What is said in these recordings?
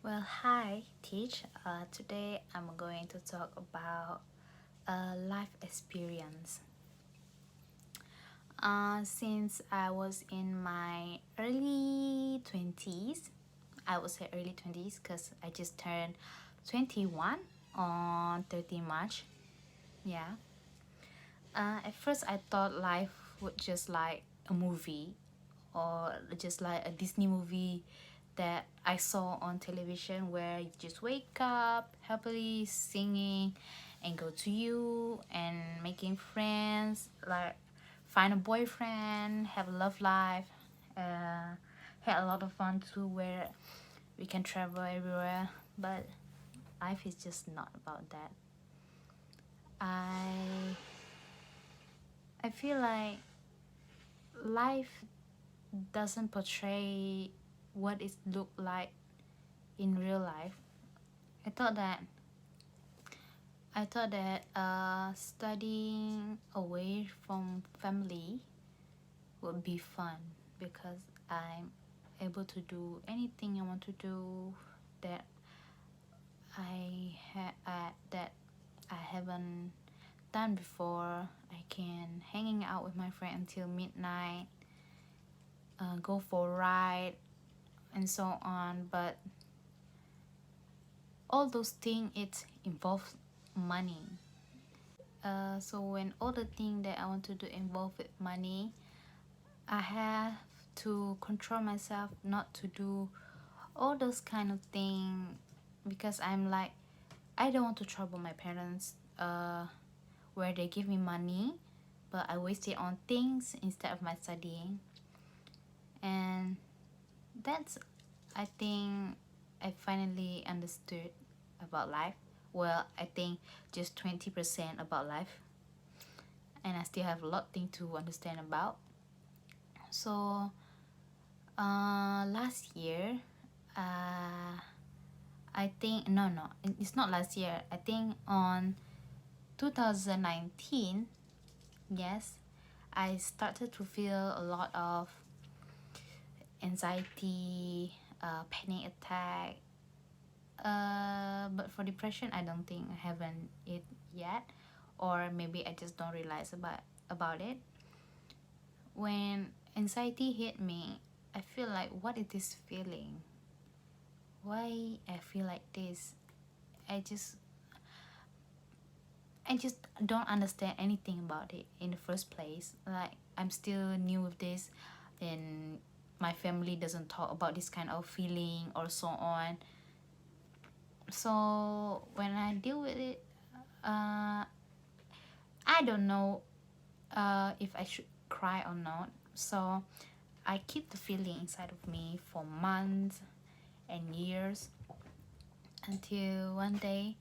Well, hi, Teech. Today I'm going to talk about life experience. Since I was in my early 20s, I would say early 20s because I just turned 21 on 30 March. Yeah. At first, I thought life would just like a movie or just like a Disney movie that I saw on television where you just wake up happily singing and go to you and making friends, like find a boyfriend, have a love life, uh, had a lot of fun too where we can travel everywhere. But life is just not about that. I I feel like life doesn't portray what it look like in real life. I thought that studying away from family would be fun because I'm able to do anything I want to do that that I haven't done before. I can hanging out with my friend until midnight, go for a ride and so on. But all those things it involves money. So when all the things that I want to do involve with money, I have to control myself not to do all those kind of thing because I'm like I don't want to trouble my parents where they give me money but I waste it on things instead of my studying. And that's, I think, I finally understood about life. Well, I think just 20% about life, and I still have a lot thing to understand about. So last year, uh I think no, it's not last year. I think on 2019, yes, I started to feel a lot of anxiety, panic attack. But for depression, I don't think I haven't it yet, or maybe I just don't realize about it. When anxiety hit me, I feel like, what is this feeling? Why I feel like this? I just I just don't understand anything about it in the first place. Like I'm still new with this, and my family doesn't talk about this kind of feeling or so on. So when I deal with it, I don't know if I should cry or not. So I keep the feeling inside of me for months and years until one day,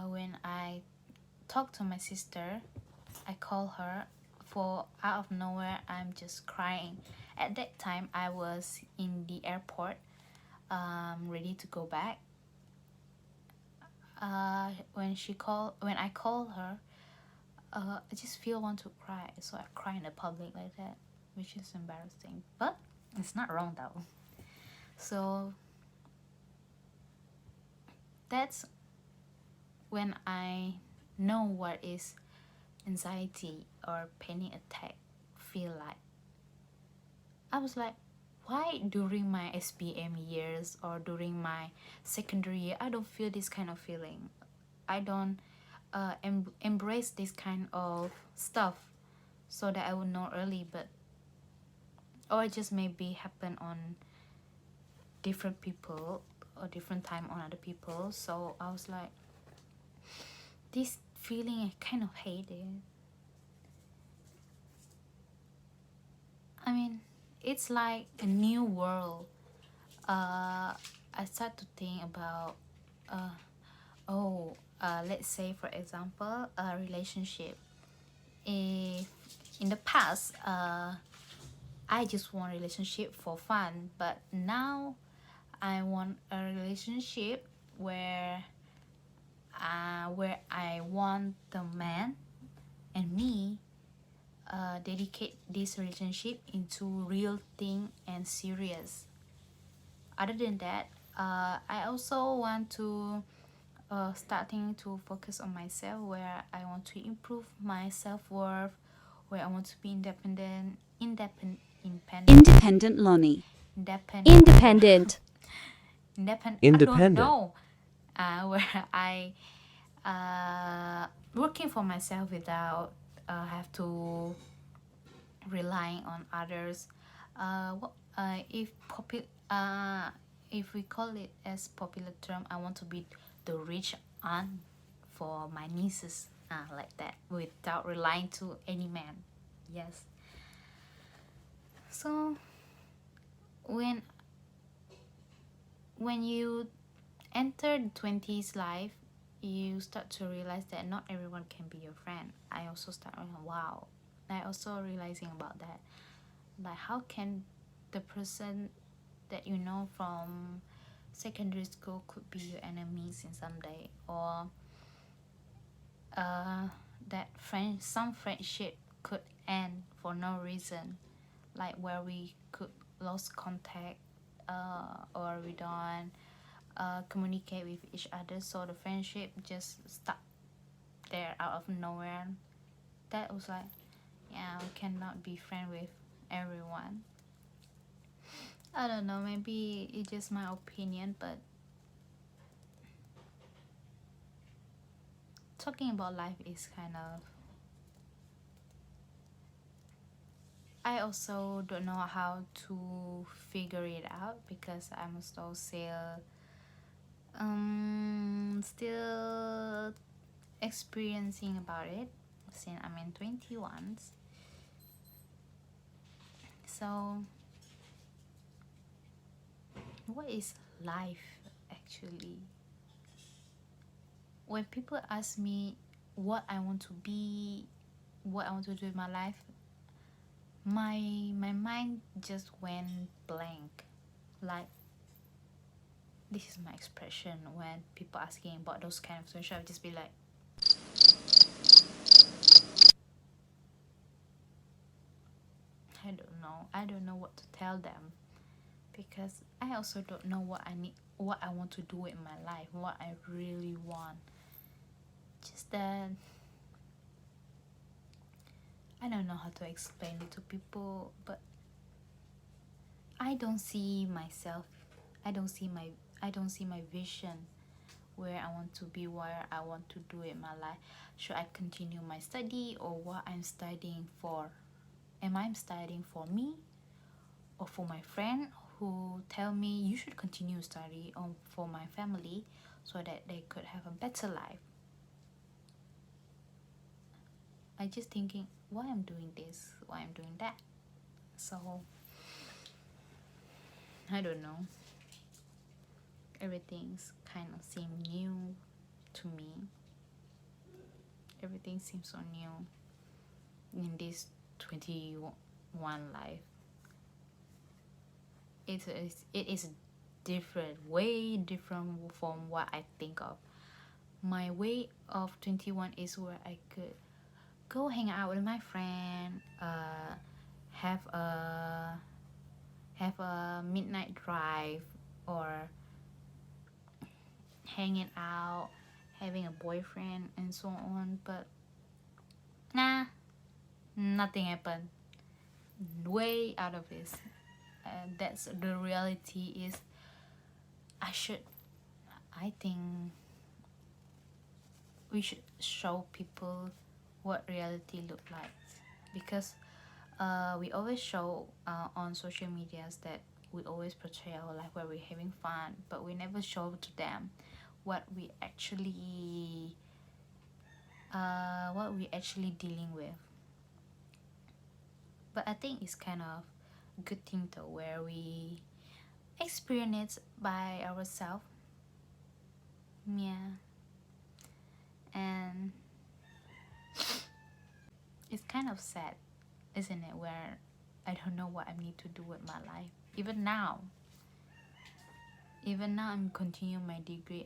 when I talked to my sister, I call her for out of nowhere. I'm just crying. At that time, I was in the airport, ready to go back. When I call her, I just feel want to cry, so I cry in the public like that, which is embarrassing. But it's not wrong though. So that's when I know what is anxiety or panic attack feel like. I was like, why during my SPM years or during my secondary year I don't feel this kind of feeling. I don't embrace this kind of stuff so that I would know early. But or it just maybe happen on different people or different time on other people. So I was like, this feeling I kind of hate it. I mean, it's like a new world. I start to think about, let's say for example, a relationship. If in the past, I just want a relationship for fun, but now I want a relationship where I want the man and me dedicate this relationship into real thing and serious. Other than that, I also want to starting to focus on myself, where I want to improve my self-worth, where I want to be Independent, Lonnie. independent, Independent. I don't Independent. know, where I working for myself without have to relying on others. What if we call it as popular term, I want to be the rich aunt for my nieces, like that, without relying to any man. Yes. So when you enter the 20s life, you start to realize that not everyone can be your friend. I also start wow. I also realizing about that, like how can the person that you know from secondary school could be your enemies in some day, or uh, that some friendship could end for no reason, like where we could lost contact, or we don't communicate with each other, so the friendship just stuck there out of nowhere. That was like, yeah, we cannot be friend with everyone. I don't know, maybe it's just my opinion, but talking about life is kind of, I also don't know how to figure it out, because I'm still experiencing about it since I'm in 21. So what is life actually? When people ask me what I want to be, what I want to do in my life, my mind just went blank. Like, this is my expression when people asking about those kind of questions. I'll just be like, I don't know what to tell them, because I also don't know what I need, what I want to do in my life, what I really want. Just that I don't know how to explain it to people, but I don't see myself. I don't see my vision, where I want to be, where I want to do in my life. Should I continue my study, or what I'm studying for? Am I studying for me, or for my friend who tell me you should continue study, or for my family so that they could have a better life? I just thinking why I'm doing this, why I'm doing that. So I don't know. Everything's kind of seem new to me. Everything seems so new in this 21 life. It is different, way different from what I think of. My way of 21 is where I could go hang out with my friend, have a midnight drive, or hanging out, having a boyfriend, and so on. But nah, nothing happened. Way out of this. That's the reality. Is I think we should show people what reality look like, because we always show on social medias that we always portray our life where we're having fun, but we never show to them what we actually dealing with. But I think it's kind of a good thing though, where we experience it by ourselves. Yeah. And it's kind of sad, isn't it, where I don't know what I need to do with my life. Even now I'm continuing my degree.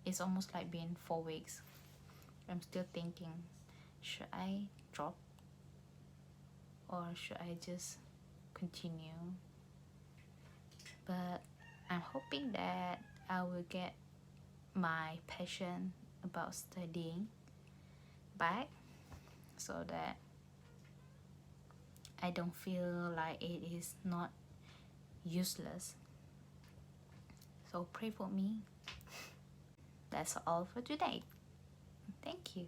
It's almost like being 4 weeks. I'm still thinking, should I drop, or should I just continue? But I'm hoping that I will get my passion about studying back, so that I don't feel like it is not useless. So pray for me. That's all for today. Thank you.